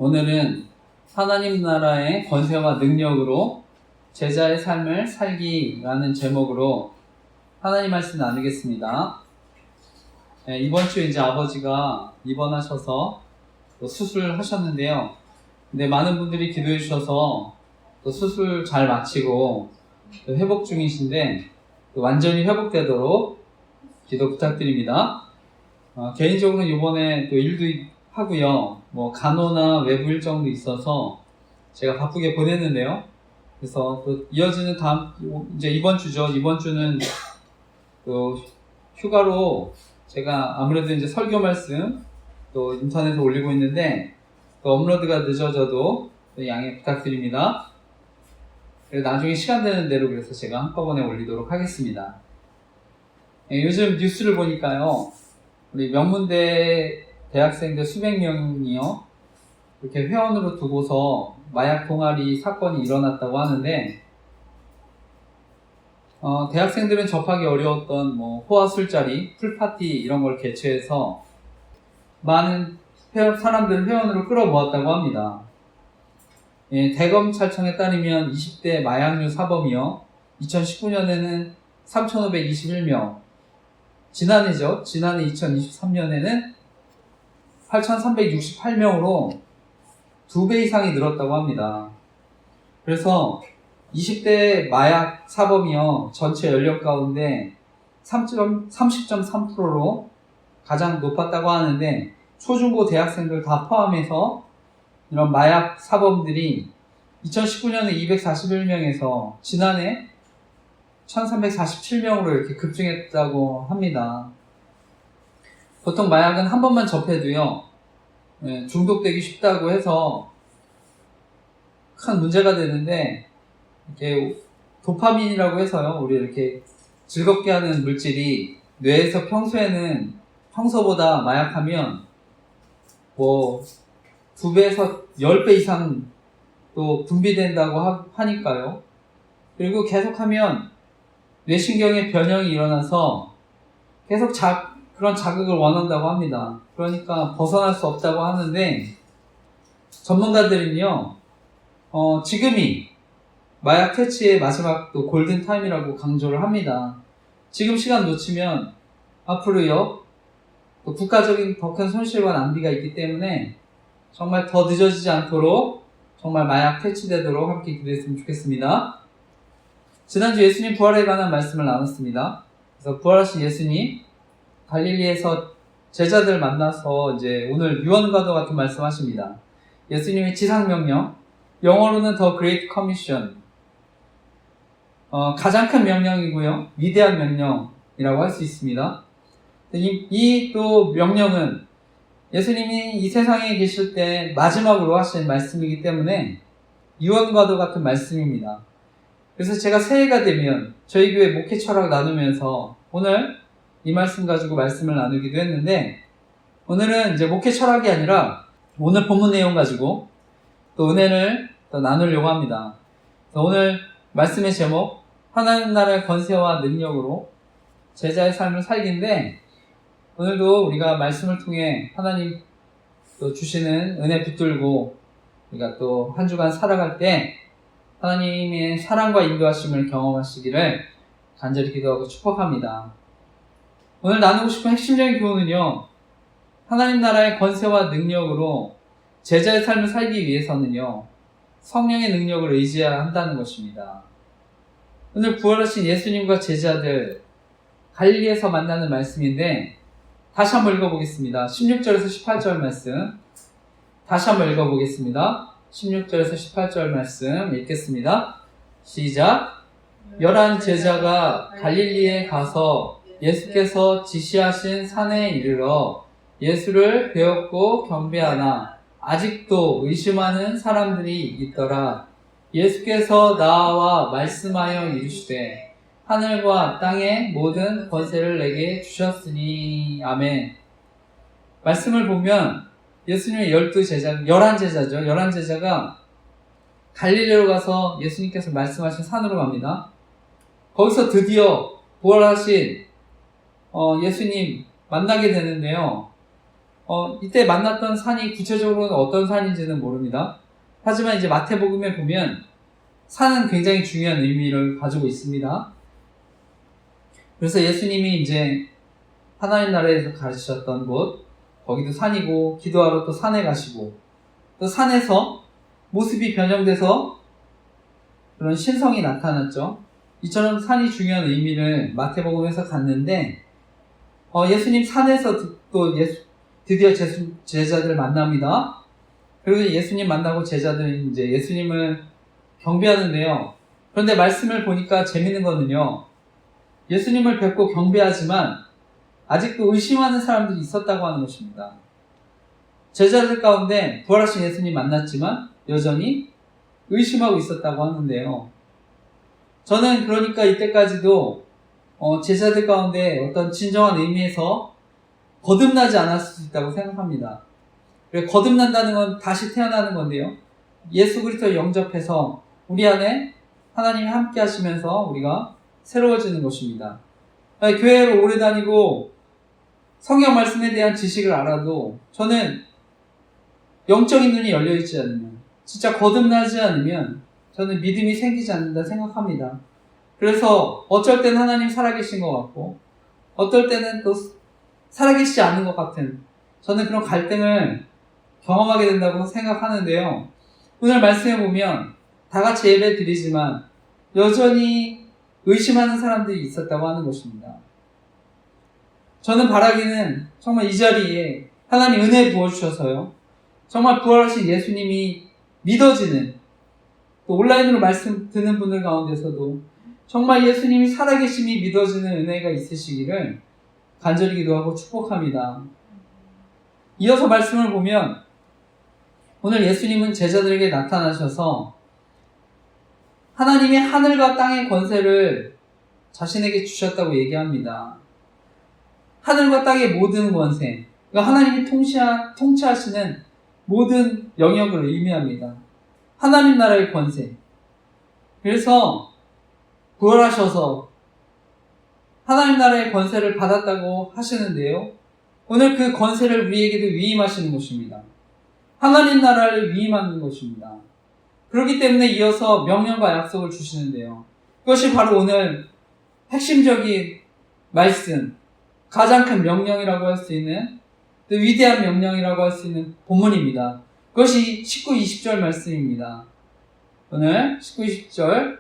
오늘은 하나님 나라의 권세와 능력으로 제자의 삶을 살기라는 제목으로 하나님 말씀 나누겠습니다. 이번 주에 이제 아버지가 입원하셔서 또 수술을 하셨는데요. 근데 많은 분들이 기도해 주셔서 또 수술 잘 마치고 또 회복 중이신데 또 완전히 회복되도록 기도 부탁드립니다. 개인적으로는 이번에 또 일도 하고요. 간호나 외부 일정도 있어서 제가 바쁘게 보냈는데요. 그래서 또 이어지는 이제 이번 주죠. 이번 주는 또 휴가로 제가 아무래도 이제 설교 말씀 또 인터넷에 올리고 있는데 또 업로드가 늦어져도 또 양해 부탁드립니다. 그래서 나중에 시간 되는 대로 그래서 제가 한꺼번에 올리도록 하겠습니다. 요즘 뉴스를 보니까요. 우리 명문대 대학생들 수백 명이요. 이렇게 회원으로 두고서 마약 동아리 사건이 일어났다고 하는데 대학생들은 접하기 어려웠던 호화 술자리, 풀파티 이런 걸 개최해서 많은 사람들을 회원으로 끌어모았다고 합니다. 대검찰청에 따르면 20대 마약류 사범이요. 2019년에는 3,521명, 지난해죠. 지난해 2023년에는 8,368명으로 2배 이상이 늘었다고 합니다. 그래서 20대 마약 사범이요. 전체 연령 가운데 30.3%로 가장 높았다고 하는데 초중고 대학생들 다 포함해서 이런 마약 사범들이 2019년에 241명에서 지난해 1347명으로 이렇게 급증했다고 합니다. 보통 마약은 한 번만 접해도요, 중독되기 쉽다고 해서 큰 문제가 되는데, 이렇게 도파민이라고 해서요, 우리 이렇게 즐겁게 하는 물질이 뇌에서 평소보다 마약하면 2배에서 10배 이상 또 분비된다고 하니까요. 그리고 계속하면 뇌신경의 변형이 일어나서 계속 그런 자극을 원한다고 합니다. 그러니까 벗어날 수 없다고 하는데 전문가들은요, 지금이 마약 퇴치의 마지막 또 골든타임이라고 강조를 합니다. 지금 시간 놓치면 앞으로요, 또 국가적인 더 큰 손실과 낭비가 있기 때문에 정말 더 늦어지지 않도록 정말 마약 퇴치되도록 함께 기도했으면 좋겠습니다. 지난주 예수님 부활에 관한 말씀을 나눴습니다. 그래서 부활하신 예수님 갈릴리에서 제자들 만나서 이제 오늘 유언과도 같은 말씀하십니다. 예수님의 지상명령, 영어로는 The Great Commission, 가장 큰 명령이고요. 위대한 명령이라고 할 수 있습니다. 이 또 명령은 예수님이 이 세상에 계실 때 마지막으로 하신 말씀이기 때문에 유언과도 같은 말씀입니다. 그래서 제가 새해가 되면 저희 교회 목회 철학 나누면서 오늘 이 말씀 가지고 말씀을 나누기도 했는데 오늘은 이제 목회 철학이 아니라 오늘 본문 내용 가지고 또 은혜를 또 나누려고 합니다. 그래서 오늘 말씀의 제목 하나님 나라의 권세와 능력으로 제자의 삶을 살기인데 오늘도 우리가 말씀을 통해 하나님 또 주시는 은혜 붙들고 우리가 또 한 주간 살아갈 때 하나님의 사랑과 인도하심을 경험하시기를 간절히 기도하고 축복합니다. 오늘 나누고 싶은 핵심적인 교훈은요, 하나님 나라의 권세와 능력으로 제자의 삶을 살기 위해서는요, 성령의 능력을 의지해야 한다는 것입니다. 오늘 부활하신 예수님과 제자들 갈릴리에서 만나는 말씀인데 다시 한번 읽어보겠습니다. 16절에서 18절 말씀 다시 한번 읽어보겠습니다. 16절에서 18절 말씀 읽겠습니다. 시작. 11 제자가 갈릴리에 가서 예수께서 지시하신 산에 이르러 예수를 배웠고 경배하나 아직도 의심하는 사람들이 있더라. 예수께서 나와 말씀하여 이르시되 하늘과 땅의 모든 권세를 내게 주셨으니. 아멘. 말씀을 보면 예수님의 11제자죠. 11제자가 갈릴리로 가서 예수님께서 말씀하신 산으로 갑니다. 거기서 드디어 부활하신 예수님 만나게 되는데요. 이때 만났던 산이 구체적으로는 어떤 산인지는 모릅니다. 하지만 이제 마태복음에 보면 산은 굉장히 중요한 의미를 가지고 있습니다. 그래서 예수님이 이제 하나님 나라에서 가르치셨던 곳, 거기도 산이고, 기도하러 또 산에 가시고, 또 산에서 모습이 변형돼서 그런 신성이 나타났죠. 이처럼 산이 중요한 의미를 마태복음에서 갖는데, 예수님 산에서 또 드디어 제자들을 만납니다. 그리고 예수님 만나고 제자들은 이제 예수님을 경배하는데요. 그런데 말씀을 보니까 재밌는 거는요, 예수님을 뵙고 경배하지만 아직도 의심하는 사람들이 있었다고 하는 것입니다. 제자들 가운데 부활하신 예수님 만났지만 여전히 의심하고 있었다고 하는데요. 저는 그러니까 이때까지도 제자들 가운데 어떤 진정한 의미에서 거듭나지 않았을 수 있다고 생각합니다. 거듭난다는 건 다시 태어나는 건데요. 예수 그리스도를 영접해서 우리 안에 하나님이 함께 하시면서 우리가 새로워지는 것입니다. 교회로 오래 다니고 성경 말씀에 대한 지식을 알아도 저는 영적인 눈이 열려있지 않으면, 진짜 거듭나지 않으면 저는 믿음이 생기지 않는다 생각합니다. 그래서 어쩔 때는 하나님 살아계신 것 같고 어떨 때는 또 살아계시지 않은 것 같은, 저는 그런 갈등을 경험하게 된다고 생각하는데요. 오늘 말씀해 보면 다 같이 예배 드리지만 여전히 의심하는 사람들이 있었다고 하는 것입니다. 저는 바라기는 정말 이 자리에 하나님 은혜 부어주셔서요, 정말 부활하신 예수님이 믿어지는, 또 온라인으로 말씀 듣는 분들 가운데서도 정말 예수님이 살아계심이 믿어지는 은혜가 있으시기를 간절히 기도하고 축복합니다. 이어서 말씀을 보면 오늘 예수님은 제자들에게 나타나셔서 하나님이 하늘과 땅의 권세를 자신에게 주셨다고 얘기합니다. 하늘과 땅의 모든 권세, 그러니까 하나님이 통치하시는 모든 영역을 의미합니다. 하나님 나라의 권세. 그래서 부활하셔서 하나님 나라의 권세를 받았다고 하시는데요. 오늘 그 권세를 우리에게도 위임하시는 것입니다. 하나님 나라를 위임하는 것입니다. 그렇기 때문에 이어서 명령과 약속을 주시는데요. 그것이 바로 오늘 핵심적인 말씀, 가장 큰 명령이라고 할 수 있는, 또 위대한 명령이라고 할 수 있는 본문입니다. 그것이 19, 20절 말씀입니다. 오늘 19, 20절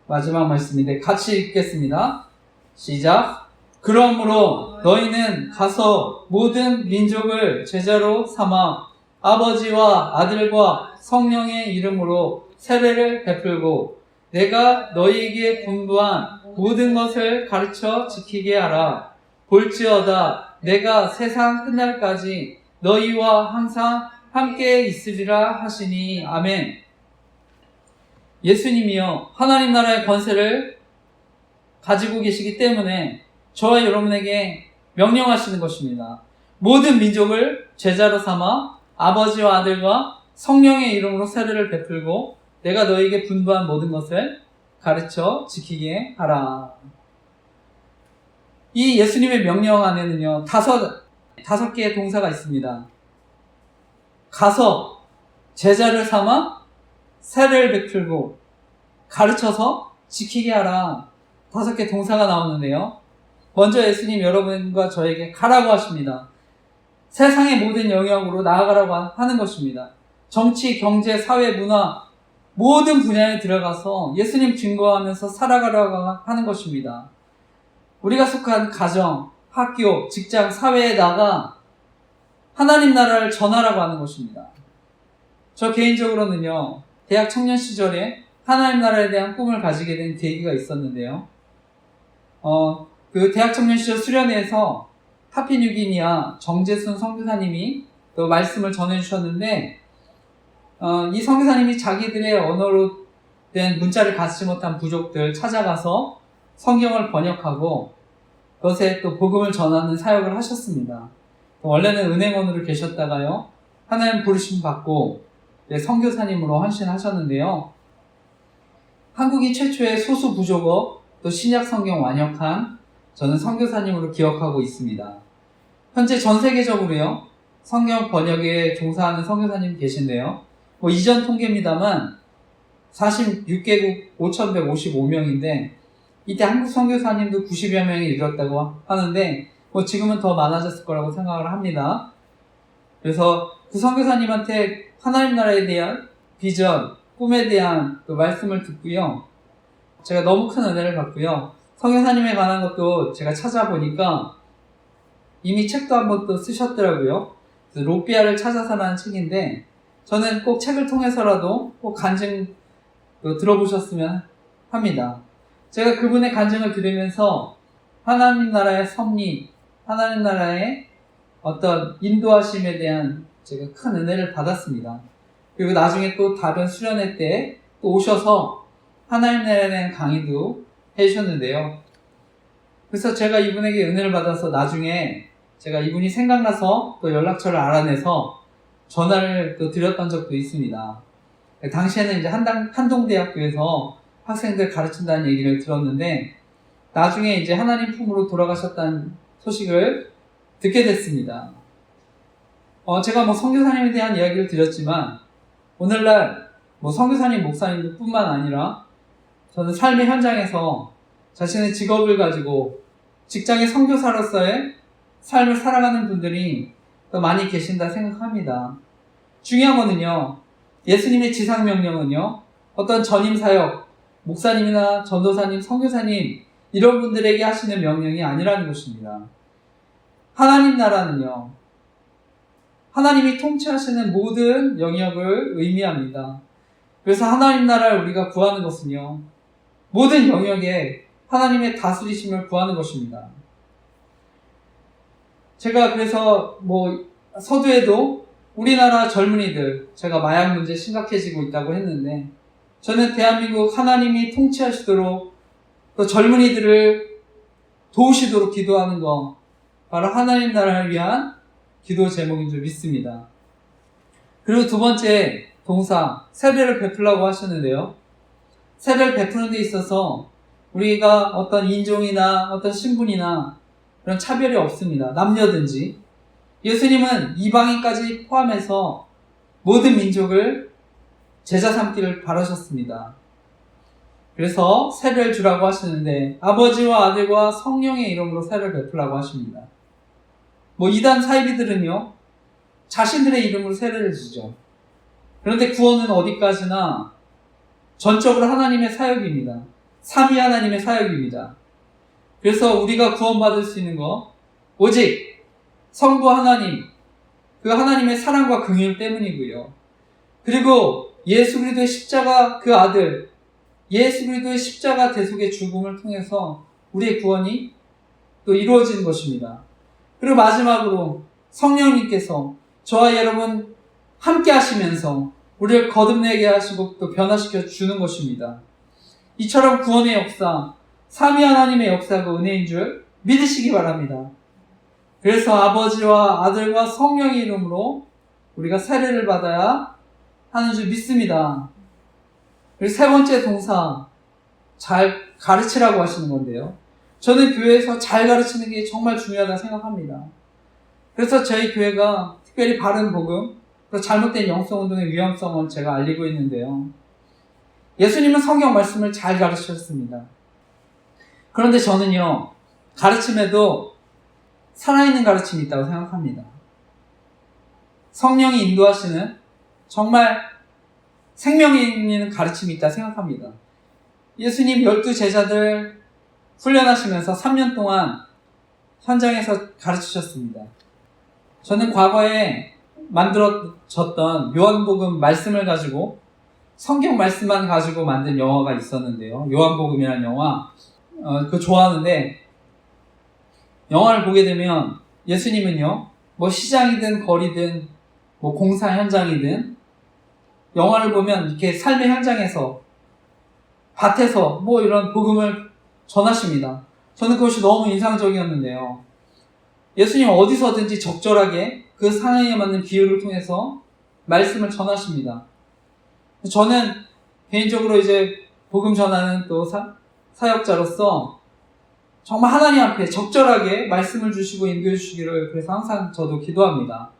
마지막 말씀인데 같이 읽겠습니다. 시작. 그러므로 너희는 가서 모든 민족을 제자로 삼아 아버지와 아들과 성령의 이름으로 세례를 베풀고 내가 너희에게 분부한 모든 것을 가르쳐 지키게 하라. 볼지어다 내가 세상 끝날까지 너희와 항상 함께 있으리라 하시니. 아멘. 예수님이요, 하나님 나라의 권세를 가지고 계시기 때문에 저와 여러분에게 명령하시는 것입니다. 모든 민족을 제자로 삼아 아버지와 아들과 성령의 이름으로 세례를 베풀고 내가 너희에게 분부한 모든 것을 가르쳐 지키게 하라. 이 예수님의 명령 안에는요, 다섯 개의 동사가 있습니다. 가서, 제자를 삼아, 세례를 베풀고, 가르쳐서 지키게 하라. 5개 동사가 나오는데요. 먼저 예수님 여러분과 저에게 가라고 하십니다. 세상의 모든 영역으로 나아가라고 하는 것입니다. 정치, 경제, 사회, 문화 모든 분야에 들어가서 예수님 증거하면서 살아가라고 하는 것입니다. 우리가 속한 가정, 학교, 직장, 사회에 나가 하나님 나라를 전하라고 하는 것입니다. 저 개인적으로는요, 대학 청년 시절에 하나님 나라에 대한 꿈을 가지게 된 계기가 있었는데요. 그 대학 청년 시절 수련회에서 파피뉴기니아 정재순 선교사님이 또 말씀을 전해주셨는데, 이 선교사님이 자기들의 언어로 된 문자를 갖지 못한 부족들 찾아가서 성경을 번역하고 그것에 또 복음을 전하는 사역을 하셨습니다. 원래는 은행원으로 계셨다가요, 하나님 부르심 받고 선교사님으로 헌신하셨는데요. 한국이 최초의 소수 부족어 또 신약 성경 완역한 저는 선교사님으로 기억하고 있습니다. 현재 전 세계적으로요, 성경 번역에 종사하는 선교사님 계신데요. 이전 통계입니다만 46개국 5,155명인데 이때 한국 선교사님도 90여 명이 이뤘다고 하는데 지금은 더 많아졌을 거라고 생각을 합니다. 그래서 그 선교사님한테 하나님 나라에 대한 비전, 꿈에 대한 또 말씀을 듣고요. 제가 너무 큰 은혜를 받고요. 선교사님에 관한 것도 제가 찾아보니까 이미 책도 한번 또 쓰셨더라고요. 로비아를 찾아서라는 책인데 저는 꼭 책을 통해서라도 꼭 간증 들어보셨으면 합니다. 제가 그분의 간증을 들으면서 하나님 나라의 섭리, 하나님 나라의 어떤 인도하심에 대한 제가 큰 은혜를 받았습니다. 그리고 나중에 또 다른 수련회 때 또 오셔서 하나님 나라에 대한 강의도 해주셨는데요. 그래서 제가 이분에게 은혜를 받아서 나중에 제가 이분이 생각나서 또 연락처를 알아내서 전화를 또 드렸던 적도 있습니다. 당시에는 이제 한동대학교에서 학생들 가르친다는 얘기를 들었는데 나중에 이제 하나님 품으로 돌아가셨다는 소식을 듣게 됐습니다. 제가 선교사님에 대한 이야기를 드렸지만 오늘날 선교사님, 목사님들 뿐만 아니라 저는 삶의 현장에서 자신의 직업을 가지고 직장의 선교사로서의 삶을 살아가는 분들이 더 많이 계신다 생각합니다. 중요한 거는요, 예수님의 지상명령은요, 어떤 전임사역, 목사님이나 전도사님, 선교사님 이런 분들에게 하시는 명령이 아니라는 것입니다. 하나님 나라는요, 하나님이 통치하시는 모든 영역을 의미합니다. 그래서 하나님 나라를 우리가 구하는 것은요, 모든 영역에 하나님의 다스리심을 구하는 것입니다. 제가 그래서 서두에도 우리나라 젊은이들, 제가 마약 문제 심각해지고 있다고 했는데 저는 대한민국 하나님이 통치하시도록 또 젊은이들을 도우시도록 기도하는 것, 바로 하나님 나라를 위한 기도 제목인 줄 믿습니다. 그리고 두 번째 동사, 세례를 베풀라고 하셨는데요. 세례를 베푸는 데 있어서 우리가 어떤 인종이나 어떤 신분이나 그런 차별이 없습니다. 남녀든지. 예수님은 이방인까지 포함해서 모든 민족을 제자 삼기를 바라셨습니다. 그래서 세례를 주라고 하시는데 아버지와 아들과 성령의 이름으로 세례를 베풀라고 하십니다. 이단 사이비들은요, 자신들의 이름으로 세례를 주죠. 그런데 구원은 어디까지나 전적으로 하나님의 사역입니다. 삼위 하나님의 사역입니다. 그래서 우리가 구원받을 수 있는 거 오직 성부 하나님, 그 하나님의 사랑과 긍휼 때문이고요. 그리고 예수 그리스도의 십자가, 그 아들 예수 그리스도의 십자가 대속의 죽음을 통해서 우리의 구원이 또 이루어지는 것입니다. 그리고 마지막으로 성령님께서 저와 여러분 함께 하시면서 우리를 거듭내게 하시고 또 변화시켜 주는 것입니다. 이처럼 구원의 역사, 삼위 하나님의 역사가 은혜인 줄 믿으시기 바랍니다. 그래서 아버지와 아들과 성령의 이름으로 우리가 세례를 받아야 하는 줄 믿습니다. 그리고 세 번째 동사, 잘 가르치라고 하시는 건데요. 저는 교회에서 잘 가르치는 게 정말 중요하다고 생각합니다. 그래서 저희 교회가 특별히 바른 복음, 또 잘못된 영성운동의 위험성을 제가 알리고 있는데요. 예수님은 성경 말씀을 잘 가르치셨습니다. 그런데 저는요, 가르침에도 살아있는 가르침이 있다고 생각합니다. 성령이 인도하시는 정말 생명 있는 가르침이 있다고 생각합니다. 예수님 12제자들 훈련하시면서 3년 동안 현장에서 가르치셨습니다. 저는 과거에 만들어졌던 요한복음 말씀을 가지고 성경 말씀만 가지고 만든 영화가 있었는데요. 요한복음이라는 영화, 그거 좋아하는데 영화를 보게 되면 예수님은요, 시장이든 거리든 공사 현장이든 영화를 보면 이렇게 삶의 현장에서 밭에서 이런 복음을 전하십니다. 저는 그것이 너무 인상적이었는데요. 예수님 어디서든지 적절하게 그 상황에 맞는 비유를 통해서 말씀을 전하십니다. 저는 개인적으로 이제 복음 전하는 또 사역자로서 정말 하나님 앞에 적절하게 말씀을 주시고 인도해 주시기를 그래서 항상 저도 기도합니다.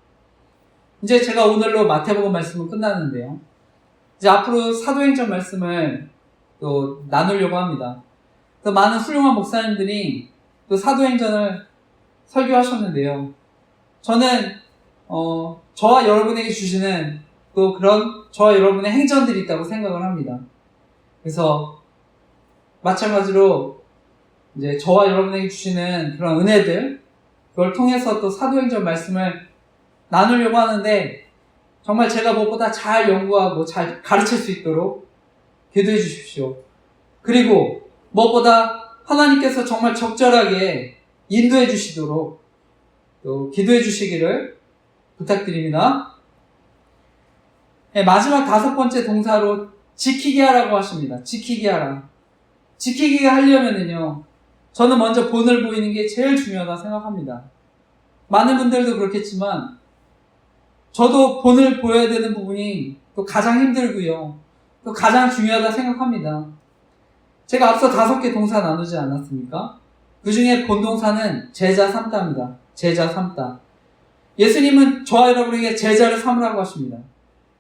이제 제가 오늘로 마태복음 말씀은 끝나는데요. 이제 앞으로 사도행전 말씀을 또 나누려고 합니다. 또 많은 훌륭한 목사님들이 또 사도행전을 설교하셨는데요. 저는 저와 여러분에게 주시는 또 그런 저와 여러분의 행전들이 있다고 생각을 합니다. 그래서 마찬가지로 이제 저와 여러분에게 주시는 그런 은혜들, 그걸 통해서 또 사도행전 말씀을 나누려고 하는데, 정말 제가 무엇보다 잘 연구하고 잘 가르칠 수 있도록 기도해 주십시오. 그리고 무엇보다 하나님께서 정말 적절하게 인도해 주시도록 또 기도해 주시기를 부탁드립니다. 네, 마지막 5번째 동사로 지키게 하라고 하십니다. 지키게 하라. 지키게 하려면은요, 저는 먼저 본을 보이는 게 제일 중요하다 생각합니다. 많은 분들도 그렇겠지만 저도 본을 보여야 되는 부분이 또 가장 힘들고요, 또 가장 중요하다 생각합니다. 제가 앞서 5개 동사 나누지 않았습니까? 그 중에 본동사는 제자 삼다입니다. 제자 삼다. 예수님은 저와 여러분에게 제자를 삼으라고 하십니다.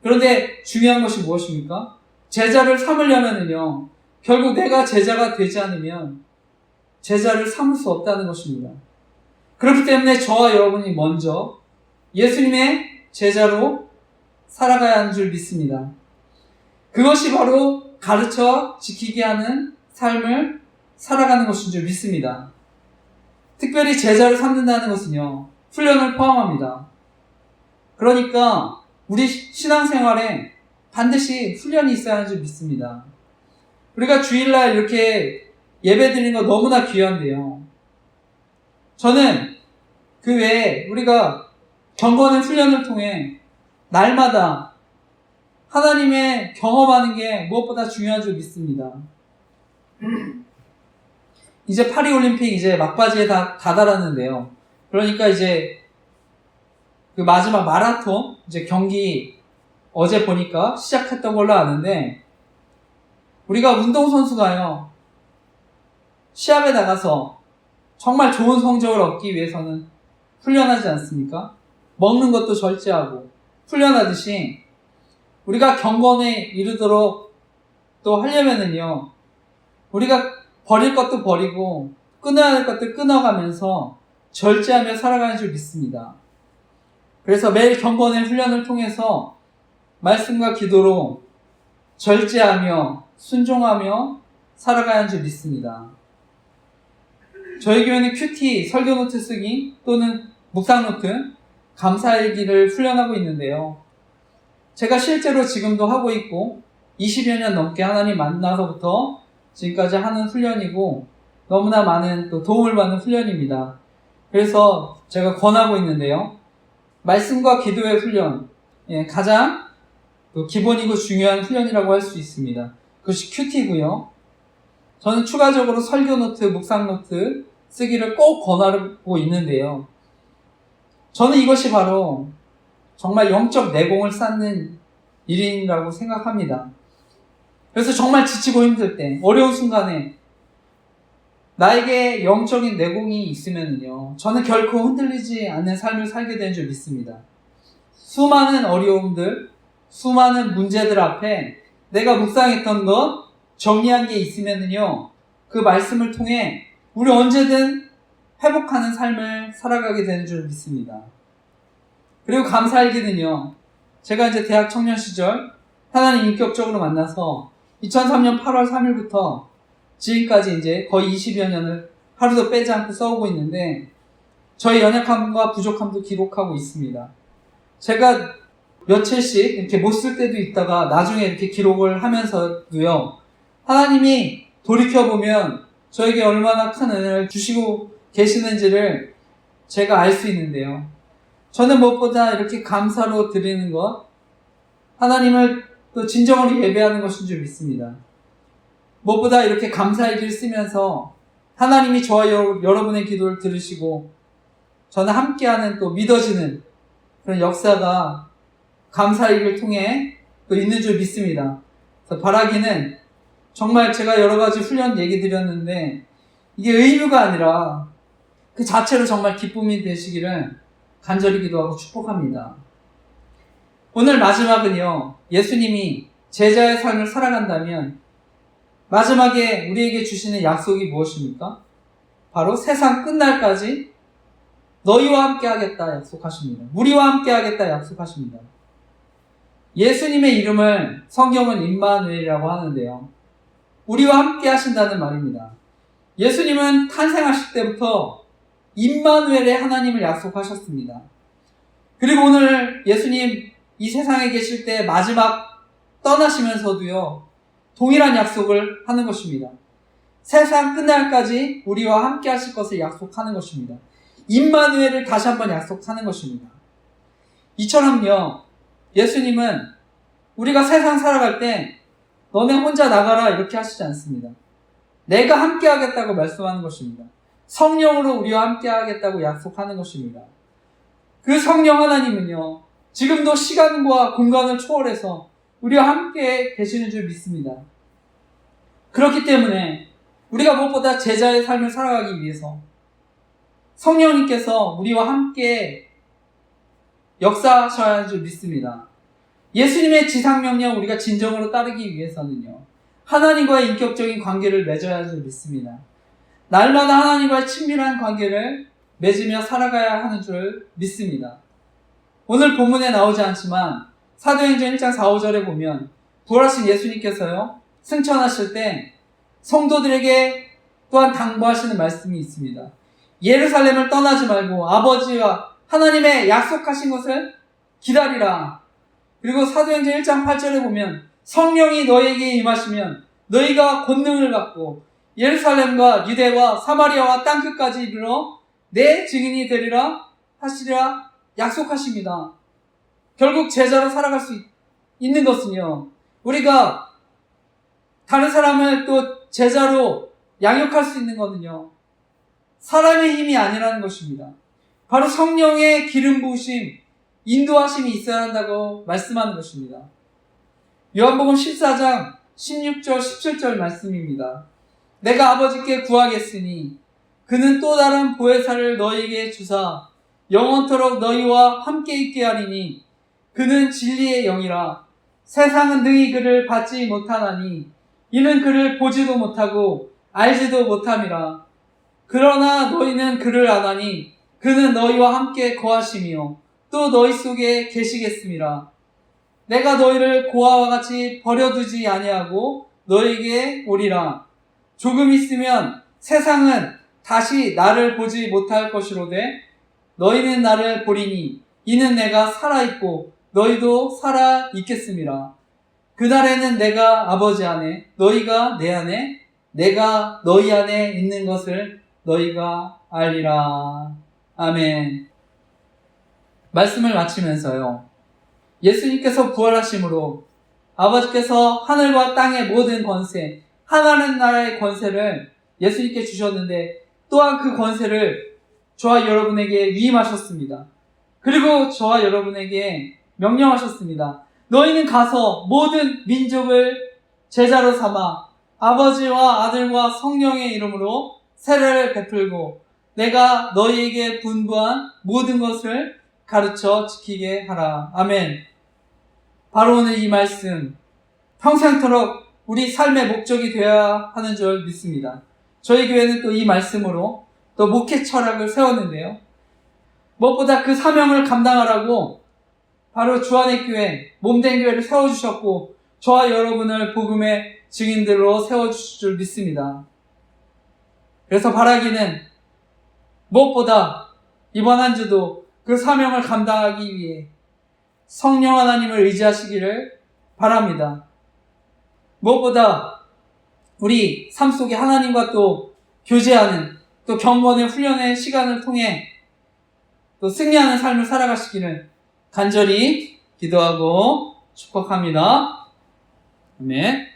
그런데 중요한 것이 무엇입니까? 제자를 삼으려면은요, 결국 내가 제자가 되지 않으면 제자를 삼을 수 없다는 것입니다. 그렇기 때문에 저와 여러분이 먼저 예수님의 제자로 살아가야 하는 줄 믿습니다. 그것이 바로 가르쳐 지키게 하는 삶을 살아가는 것인 줄 믿습니다. 특별히 제자를 삼는다는 것은요, 훈련을 포함합니다. 그러니까 우리 신앙생활에 반드시 훈련이 있어야 하는 줄 믿습니다. 우리가 주일날 이렇게 예배 드리는 거 너무나 귀한데요. 저는 그 외에 우리가 경건의 훈련을 통해 날마다 하나님의 경험하는 게 무엇보다 중요한 줄 믿습니다. 이제 파리올림픽 이제 막바지에 다다랐는데요. 그러니까 이제 그 마지막 마라톤 이제 경기 어제 보니까 시작했던 걸로 아는데, 우리가 운동선수가요, 시합에 나가서 정말 좋은 성적을 얻기 위해서는 훈련하지 않습니까? 먹는 것도 절제하고 훈련하듯이 우리가 경건에 이르도록 또 하려면은요, 우리가 버릴 것도 버리고 끊어야 할 것도 끊어가면서 절제하며 살아가는 줄 믿습니다. 그래서 매일 경건의 훈련을 통해서 말씀과 기도로 절제하며 순종하며 살아가야 하는 줄 믿습니다. 저희 교회는 큐티, 설교노트 쓰기 또는 묵상노트, 감사일기를 훈련하고 있는데요. 제가 실제로 지금도 하고 있고 20여 년 넘게 하나님 만나서부터 지금까지 하는 훈련이고 너무나 많은 또 도움을 받는 훈련입니다. 그래서 제가 권하고 있는데요. 말씀과 기도의 훈련, 가장 기본이고 중요한 훈련이라고 할 수 있습니다. 그것이 큐티고요. 저는 추가적으로 설교노트, 묵상노트 쓰기를 꼭 권하고 있는데요. 저는 이것이 바로 정말 영적 내공을 쌓는 일이라고 생각합니다. 그래서 정말 지치고 힘들 때, 어려운 순간에 나에게 영적인 내공이 있으면요, 저는 결코 흔들리지 않는 삶을 살게 되는 줄 믿습니다. 수많은 어려움들, 수많은 문제들 앞에 내가 묵상했던 것, 정리한 게 있으면요, 그 말씀을 통해 우리 언제든 회복하는 삶을 살아가게 되는 줄 믿습니다. 그리고 감사일기는요, 제가 이제 대학 청년 시절 하나님 인격적으로 만나서 2003년 8월 3일부터 지금까지 이제 거의 20여 년을 하루도 빼지 않고 써오고 있는데, 저의 연약함과 부족함도 기록하고 있습니다. 제가 며칠씩 이렇게 못 쓸 때도 있다가 나중에 이렇게 기록을 하면서도요, 하나님이 돌이켜보면 저에게 얼마나 큰 은혜를 주시고 계시는지를 제가 알 수 있는데요. 저는 무엇보다 이렇게 감사로 드리는 것, 하나님을 또 진정으로 예배하는 것인 줄 믿습니다. 무엇보다 이렇게 감사일기를 쓰면서 하나님이 저와 여러분의 기도를 들으시고 저는 함께하는 또 믿어지는 그런 역사가 감사일기를 통해 또 있는 줄 믿습니다. 그래서 바라기는 정말 제가 여러 가지 훈련 얘기 드렸는데, 이게 의무가 아니라 그 자체로 정말 기쁨이 되시기를 간절히 기도하고 축복합니다. 오늘 마지막은요, 예수님이 제자의 삶을 살아간다면 마지막에 우리에게 주시는 약속이 무엇입니까? 바로 세상 끝날까지 너희와 함께 하겠다 약속하십니다. 우리와 함께 하겠다 약속하십니다. 예수님의 이름을 성경은 임마누엘이라고 하는데요. 우리와 함께 하신다는 말입니다. 예수님은 탄생하실 때부터 임마누엘의 하나님을 약속하셨습니다. 그리고 오늘 예수님 이 세상에 계실 때 마지막 떠나시면서도요, 동일한 약속을 하는 것입니다. 세상 끝날까지 우리와 함께 하실 것을 약속하는 것입니다. 임마누엘을 다시 한번 약속하는 것입니다. 이처럼요, 예수님은 우리가 세상 살아갈 때 너네 혼자 나가라 이렇게 하시지 않습니다. 내가 함께 하겠다고 말씀하는 것입니다. 성령으로 우리와 함께 하겠다고 약속하는 것입니다. 그 성령 하나님은요, 지금도 시간과 공간을 초월해서 우리와 함께 계시는 줄 믿습니다. 그렇기 때문에 우리가 무엇보다 제자의 삶을 살아가기 위해서 성령님께서 우리와 함께 역사하셔야 할 줄 믿습니다. 예수님의 지상명령 우리가 진정으로 따르기 위해서는요, 하나님과의 인격적인 관계를 맺어야 할 줄 믿습니다. 날마다 하나님과의 친밀한 관계를 맺으며 살아가야 하는 줄 믿습니다. 오늘 본문에 나오지 않지만 사도행전 1장 4, 5절에 보면 부활하신 예수님께서요, 승천하실 때 성도들에게 또한 당부하시는 말씀이 있습니다. 예루살렘을 떠나지 말고 아버지와 하나님의 약속하신 것을 기다리라. 그리고 사도행전 1장 8절에 보면 성령이 너에게 임하시면 너희가 권능을 받고 예루살렘과 유대와 사마리아와 땅끝까지 이르러 내 증인이 되리라 하시리라 약속하십니다. 결국 제자로 살아갈 수 있는 것은요, 우리가 다른 사람을 또 제자로 양육할 수 있는 것은요, 사람의 힘이 아니라는 것입니다. 바로 성령의 기름 부으심, 인도하심이 있어야 한다고 말씀하는 것입니다. 요한복음 14장 16절 17절 말씀입니다. 내가 아버지께 구하겠으니 그는 또 다른 보혜사를 너희에게 주사 영원토록 너희와 함께 있게 하리니 그는 진리의 영이라. 세상은 능히 그를 받지 못하나니 이는 그를 보지도 못하고 알지도 못함이라. 그러나 너희는 그를 아나니 그는 너희와 함께 거하시며 또 너희 속에 계시겠음이라. 내가 너희를 고아와 같이 버려두지 아니하고 너희에게 오리라. 조금 있으면 세상은 다시 나를 보지 못할 것이로되 너희는 나를 보리니 이는 내가 살아있고 너희도 살아있겠음이라. 그날에는 내가 아버지 안에 너희가 내 안에 내가 너희 안에 있는 것을 너희가 알리라. 아멘. 말씀을 마치면서요, 예수님께서 부활하심으로 아버지께서 하늘과 땅의 모든 권세, 하나님 나라의 권세를 예수님께 주셨는데 또한 그 권세를 저와 여러분에게 위임하셨습니다. 그리고 저와 여러분에게 명령하셨습니다. 너희는 가서 모든 민족을 제자로 삼아 아버지와 아들과 성령의 이름으로 세례를 베풀고 내가 너희에게 분부한 모든 것을 가르쳐 지키게 하라. 아멘. 바로 오늘 이 말씀 평생토록 우리 삶의 목적이 되어야 하는 줄 믿습니다. 저희 교회는 또 이 말씀으로 또 목회 철학을 세웠는데요, 무엇보다 그 사명을 감당하라고 바로 주안의 교회, 몸된 교회를 세워주셨고 저와 여러분을 복음의 증인들로 세워주실 줄 믿습니다. 그래서 바라기는 무엇보다 이번 한 주도 그 사명을 감당하기 위해 성령 하나님을 의지하시기를 바랍니다. 무엇보다 우리 삶 속에 하나님과 또 교제하는 또 경건의 훈련의 시간을 통해 또 승리하는 삶을 살아가시기를 간절히 기도하고 축복합니다. 아멘.